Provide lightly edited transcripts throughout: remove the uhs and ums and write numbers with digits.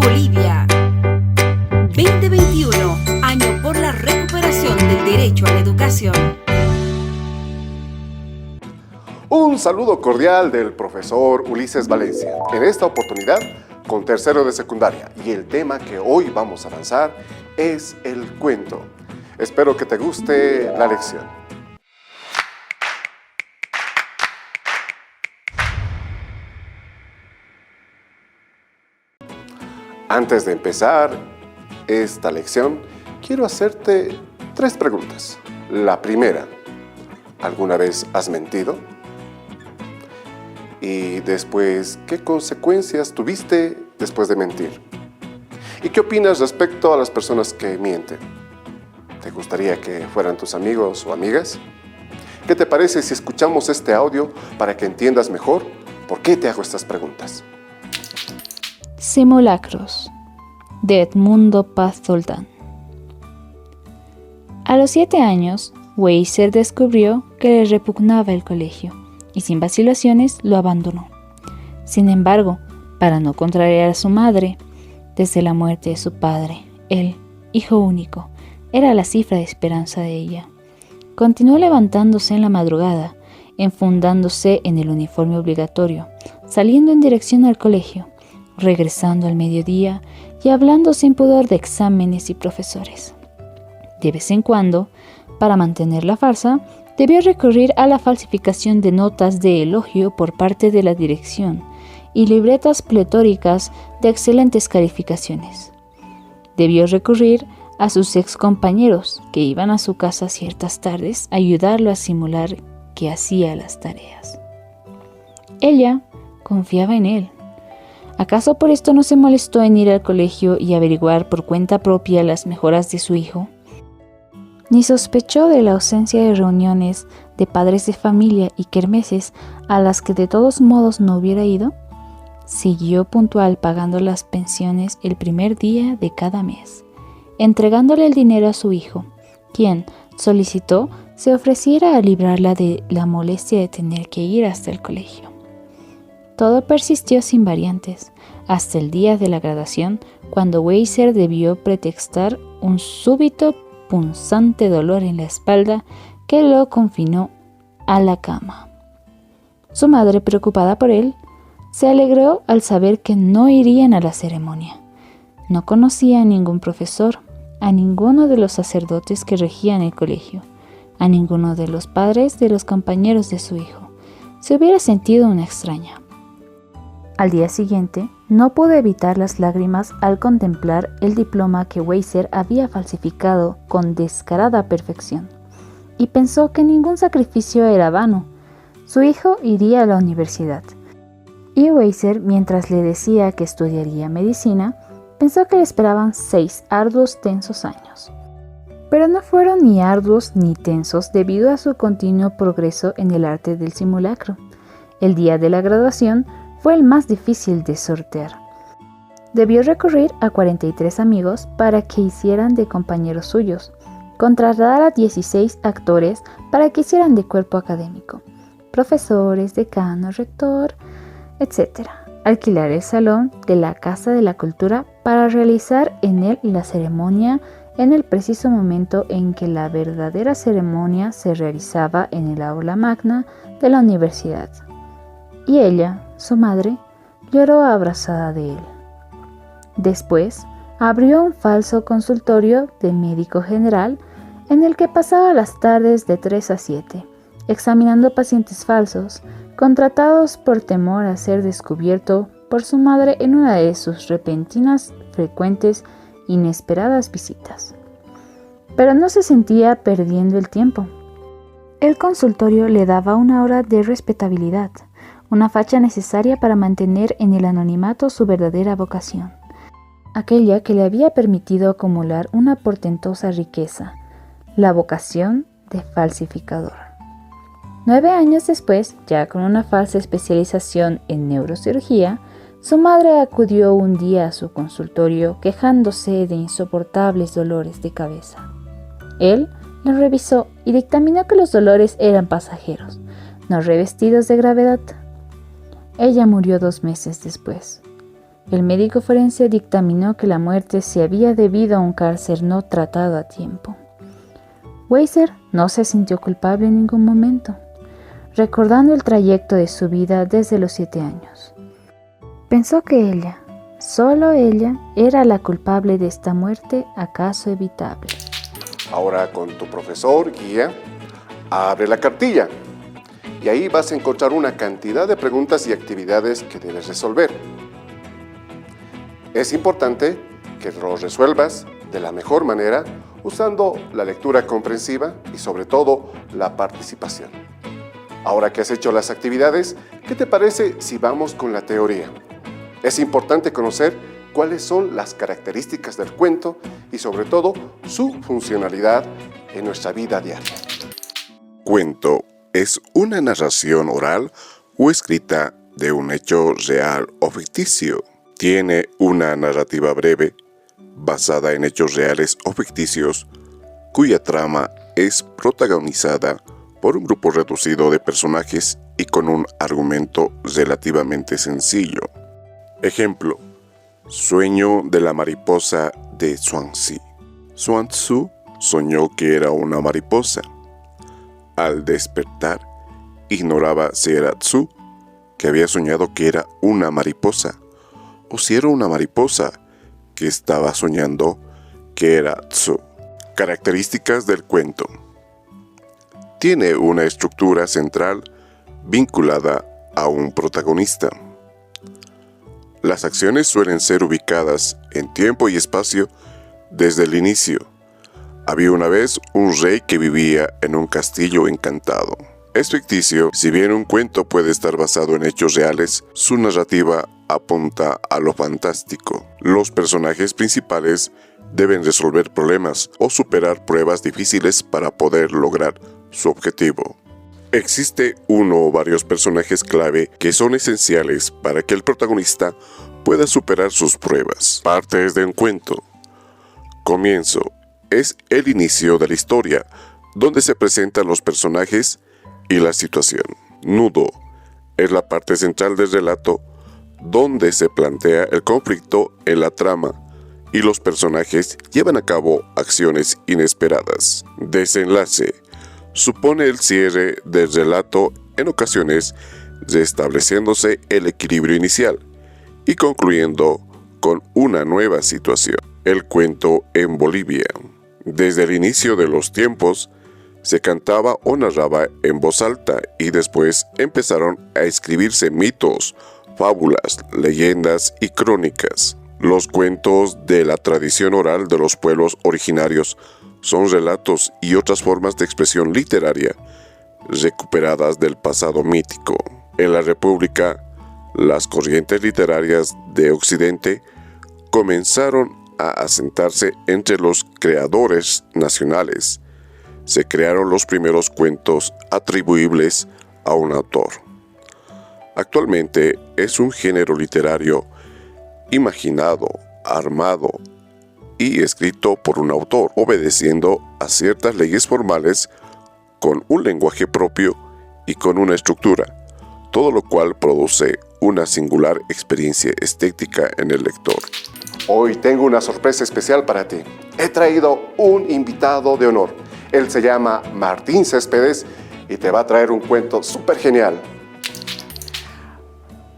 Bolivia. 2021, año por la recuperación del derecho a la educación. Un saludo cordial del profesor Ulises Valencia. En esta oportunidad, con tercero de secundaria. Y el tema que hoy vamos a lanzar es el cuento. Espero que te guste la lección. Antes de empezar esta lección, quiero hacerte 3 preguntas. La primera, ¿alguna vez has mentido? Y después, ¿qué consecuencias tuviste después de mentir? ¿Y qué opinas respecto a las personas que mienten? ¿Te gustaría que fueran tus amigos o amigas? ¿Qué te parece si escuchamos este audio para que entiendas mejor por qué te hago estas preguntas? Simulacros, de Edmundo Paz Soldán. A los 7 años, Weiser descubrió que le repugnaba el colegio y sin vacilaciones lo abandonó. Sin embargo, para no contrariar a su madre, desde la muerte de su padre, él, hijo único, era la cifra de esperanza de ella. Continuó levantándose en la madrugada, enfundándose en el uniforme obligatorio, saliendo en dirección al colegio, regresando al mediodía y hablando sin pudor de exámenes y profesores. De vez en cuando, para mantener la farsa, debió recurrir a la falsificación de notas de elogio por parte de la dirección y libretas pletóricas de excelentes calificaciones. Debió recurrir a sus excompañeros que iban a su casa ciertas tardes a ayudarlo a simular que hacía las tareas. Ella confiaba en él. ¿Acaso por esto no se molestó en ir al colegio y averiguar por cuenta propia las mejoras de su hijo? Ni sospechó de la ausencia de reuniones de padres de familia y kermeses a las que de todos modos no hubiera ido. Siguió puntual pagando las pensiones el primer día de cada mes, entregándole el dinero a su hijo, quien solicitó se ofreciera a librarla de la molestia de tener que ir hasta el colegio. Todo persistió sin variantes, hasta el día de la graduación, cuando Weiser debió pretextar un súbito punzante dolor en la espalda que lo confinó a la cama. Su madre, preocupada por él, se alegró al saber que no irían a la ceremonia. No conocía a ningún profesor, a ninguno de los sacerdotes que regían el colegio, a ninguno de los padres de los compañeros de su hijo. Se hubiera sentido una extraña. Al día siguiente, no pudo evitar las lágrimas al contemplar el diploma que Weiser había falsificado con descarada perfección, y pensó que ningún sacrificio era vano. Su hijo iría a la universidad, y Weiser, mientras le decía que estudiaría medicina, pensó que le esperaban 6 arduos, tensos años. Pero no fueron ni arduos ni tensos debido a su continuo progreso en el arte del simulacro. El día de la graduación fue el más difícil de sortear. Debió recurrir a 43 amigos para que hicieran de compañeros suyos, contratar a 16 actores para que hicieran de cuerpo académico, profesores, decano, rector, etc. Alquilar el salón de la Casa de la Cultura para realizar en él la ceremonia en el preciso momento en que la verdadera ceremonia se realizaba en el aula magna de la universidad. Y ella, su madre, lloró abrazada de él. Después, abrió un falso consultorio de médico general en el que pasaba las tardes de 3 a 7, examinando pacientes falsos, contratados por temor a ser descubierto por su madre en una de sus repentinas, frecuentes, inesperadas visitas. Pero no se sentía perdiendo el tiempo. El consultorio le daba una hora de respetabilidad, una facha necesaria para mantener en el anonimato su verdadera vocación, aquella que le había permitido acumular una portentosa riqueza, la vocación de falsificador. 9 años después, ya con una falsa especialización en neurocirugía, su madre acudió un día a su consultorio quejándose de insoportables dolores de cabeza. Él la revisó y dictaminó que los dolores eran pasajeros, no revestidos de gravedad. Ella murió 2 meses después. El médico forense dictaminó que la muerte se había debido a un cáncer no tratado a tiempo. Weiser no se sintió culpable en ningún momento, recordando el trayecto de su vida desde los 7 años. Pensó que ella, solo ella, era la culpable de esta muerte acaso evitable. Ahora con tu profesor, guía, abre la cartilla y ahí vas a encontrar una cantidad de preguntas y actividades que debes resolver. Es importante que lo resuelvas de la mejor manera usando la lectura comprensiva y sobre todo la participación. Ahora que has hecho las actividades, ¿qué te parece si vamos con la teoría? Es importante conocer cuáles son las características del cuento y sobre todo su funcionalidad en nuestra vida diaria. Cuento es una narración oral o escrita de un hecho real o ficticio. Tiene una narrativa breve, basada en hechos reales o ficticios, cuya trama es protagonizada por un grupo reducido de personajes y con un argumento relativamente sencillo. Ejemplo: Sueño de la mariposa de Zhuangzi. Zhuangzi soñó que era una mariposa. Al despertar, ignoraba si era Zhu, que había soñado que era una mariposa, o si era una mariposa, que estaba soñando que era Zhu. Características del cuento. Tiene una estructura central vinculada a un protagonista. Las acciones suelen ser ubicadas en tiempo y espacio desde el inicio. Había una vez un rey que vivía en un castillo encantado. Es ficticio, si bien un cuento puede estar basado en hechos reales, su narrativa apunta a lo fantástico. Los personajes principales deben resolver problemas o superar pruebas difíciles para poder lograr su objetivo. Existe uno o varios personajes clave que son esenciales para que el protagonista pueda superar sus pruebas. Partes de un cuento. Comienzo. Es el inicio de la historia, donde se presentan los personajes y la situación. Nudo. Es la parte central del relato, donde se plantea el conflicto en la trama y los personajes llevan a cabo acciones inesperadas. Desenlace. Supone el cierre del relato, en ocasiones restableciéndose el equilibrio inicial y concluyendo con una nueva situación. El cuento en Bolivia. Desde el inicio de los tiempos, se cantaba o narraba en voz alta y después empezaron a escribirse mitos, fábulas, leyendas y crónicas. Los cuentos de la tradición oral de los pueblos originarios son relatos y otras formas de expresión literaria recuperadas del pasado mítico. En la República, las corrientes literarias de Occidente comenzaron a asentarse entre los creadores nacionales. Se crearon los primeros cuentos atribuibles a un autor. Actualmente es un género literario imaginado, armado y escrito por un autor, obedeciendo a ciertas leyes formales, con un lenguaje propio y con una estructura, todo lo cual produce una singular experiencia estética en el lector. Hoy tengo una sorpresa especial para ti. He traído un invitado de honor. Él se llama Martín Céspedes y te va a traer un cuento súper genial.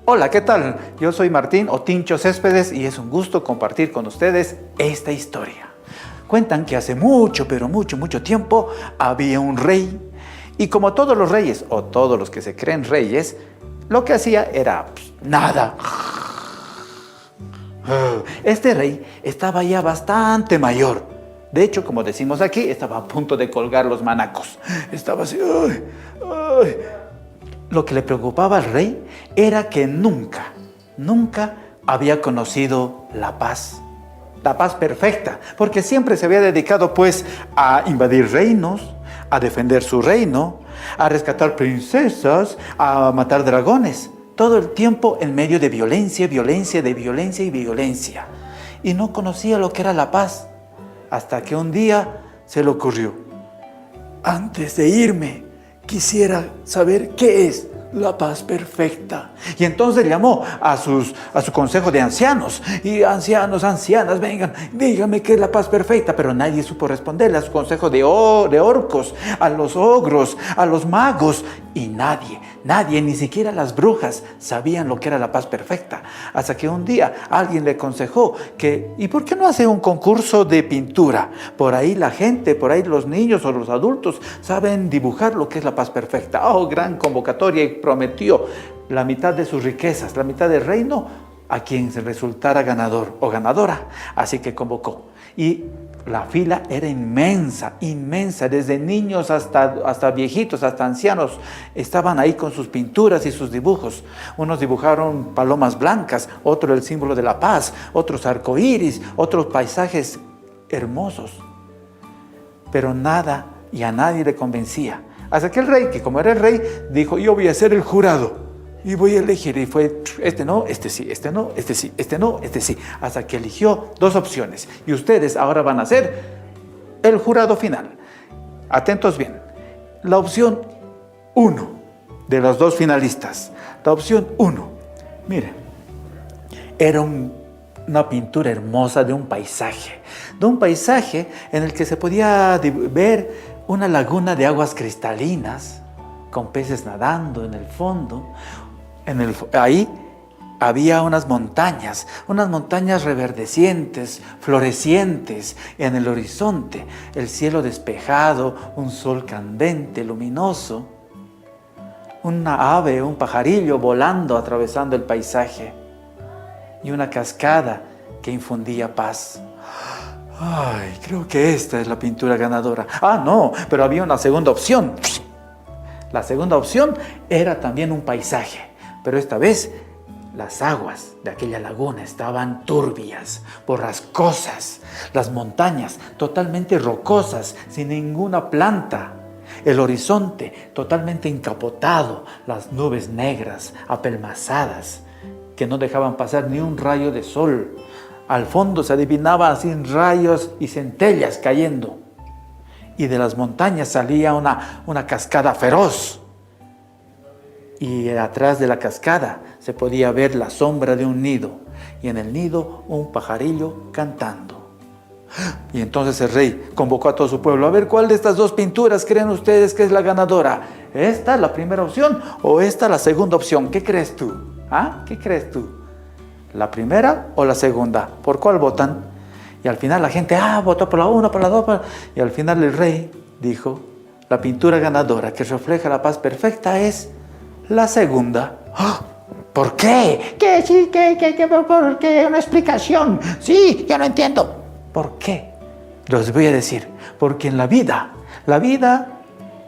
Hola, ¿qué tal? Yo soy Martín o Tincho Céspedes y es un gusto compartir con ustedes esta historia. Cuentan que hace mucho, pero mucho tiempo había un rey y como todos los reyes o todos los que se creen reyes, lo que hacía era nada. Este rey estaba ya bastante mayor. De hecho, como decimos aquí, estaba a punto de colgar los manacos. Estaba así. Lo que le preocupaba al rey era que nunca había conocido la paz perfecta, porque siempre se había dedicado pues a invadir reinos, a defender su reino, a rescatar princesas, a matar dragones, todo el tiempo en medio de violencia. Y no conocía lo que era la paz, hasta que un día se le ocurrió: antes de irme, quisiera saber qué es la paz perfecta. Y entonces llamó a su consejo de ancianos. Y ancianos, ancianas, vengan, díganme qué es la paz perfecta. Pero nadie supo responderle a su consejo de orcos, a los ogros, a los magos. Y nadie, ni siquiera las brujas sabían lo que era la paz perfecta. Hasta que un día alguien le aconsejó que, ¿y por qué no hace un concurso de pintura? Por ahí la gente, por ahí los niños o los adultos saben dibujar lo que es la paz perfecta. Oh, gran convocatoria, y prometió la mitad de sus riquezas, la mitad del reino a quien se resultara ganador o ganadora. Así que convocó. Y la fila era inmensa, desde niños hasta viejitos, hasta ancianos, estaban ahí con sus pinturas y sus dibujos. Unos dibujaron palomas blancas, otro el símbolo de la paz, otros arcoíris, otros paisajes hermosos. Pero nada y a nadie le convencía. Hasta que el rey, que como era el rey, dijo, yo voy a ser el jurado. Y voy a elegir, y fue, este no, este sí, este no, este sí, este no, este sí. Hasta que eligió 2 opciones. Y ustedes ahora van a ser el jurado final. Atentos bien. La opción 1 de los 2 finalistas. La opción 1. Miren, era una pintura hermosa de un paisaje. De un paisaje en el que se podía ver una laguna de aguas cristalinas, con peces nadando en el fondo. Ahí había unas montañas reverdecientes, florecientes en el horizonte, el cielo despejado, un sol candente, luminoso, una ave, un pajarillo volando, atravesando el paisaje, y una cascada que infundía paz. Ay, creo que esta es la pintura ganadora. Ah, no, pero había una segunda opción. La segunda opción era también un paisaje. Pero esta vez las aguas de aquella laguna estaban turbias, borrascosas, las montañas totalmente rocosas, sin ninguna planta, el horizonte totalmente encapotado, las nubes negras, apelmazadas, que no dejaban pasar ni un rayo de sol. Al fondo se adivinaban así rayos y centellas cayendo. Y de las montañas salía una cascada feroz. Y atrás de la cascada se podía ver la sombra de un nido, y en el nido un pajarillo cantando. Y entonces el rey convocó a todo su pueblo: a ver, ¿cuál de estas 2 pinturas creen ustedes que es la ganadora? ¿Esta, la primera opción, o esta, la segunda opción? ¿Qué crees tú? ¿Ah? ¿Qué crees tú? ¿La primera o la segunda? ¿Por cuál votan? Y al final la gente, votó por la 1, por la 2, y al final el rey dijo, la pintura ganadora que refleja la paz perfecta es la segunda. ¿Por qué? ¿Por qué? Una explicación. Sí, yo no entiendo. ¿Por qué? Les voy a decir. Porque en la vida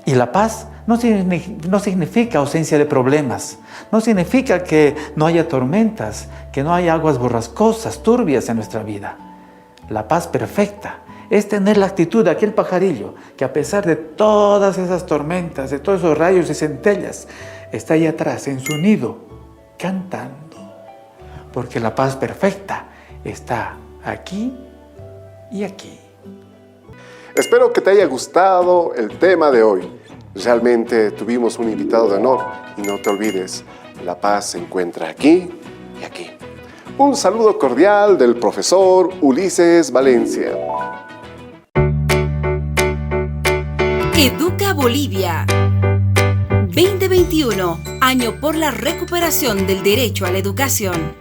y la paz no significa ausencia de problemas. No significa que no haya tormentas, que no haya aguas borrascosas, turbias en nuestra vida. La paz perfecta es tener la actitud de aquel pajarillo que, a pesar de todas esas tormentas, de todos esos rayos y centellas, está ahí atrás en su nido cantando, porque la paz perfecta está aquí y aquí. Espero que te haya gustado el tema de hoy. Realmente tuvimos un invitado de honor y no te olvides, la paz se encuentra aquí y aquí. Un saludo cordial del profesor Ulises Valencia. Educa Bolivia 2021, año por la recuperación del derecho a la educación.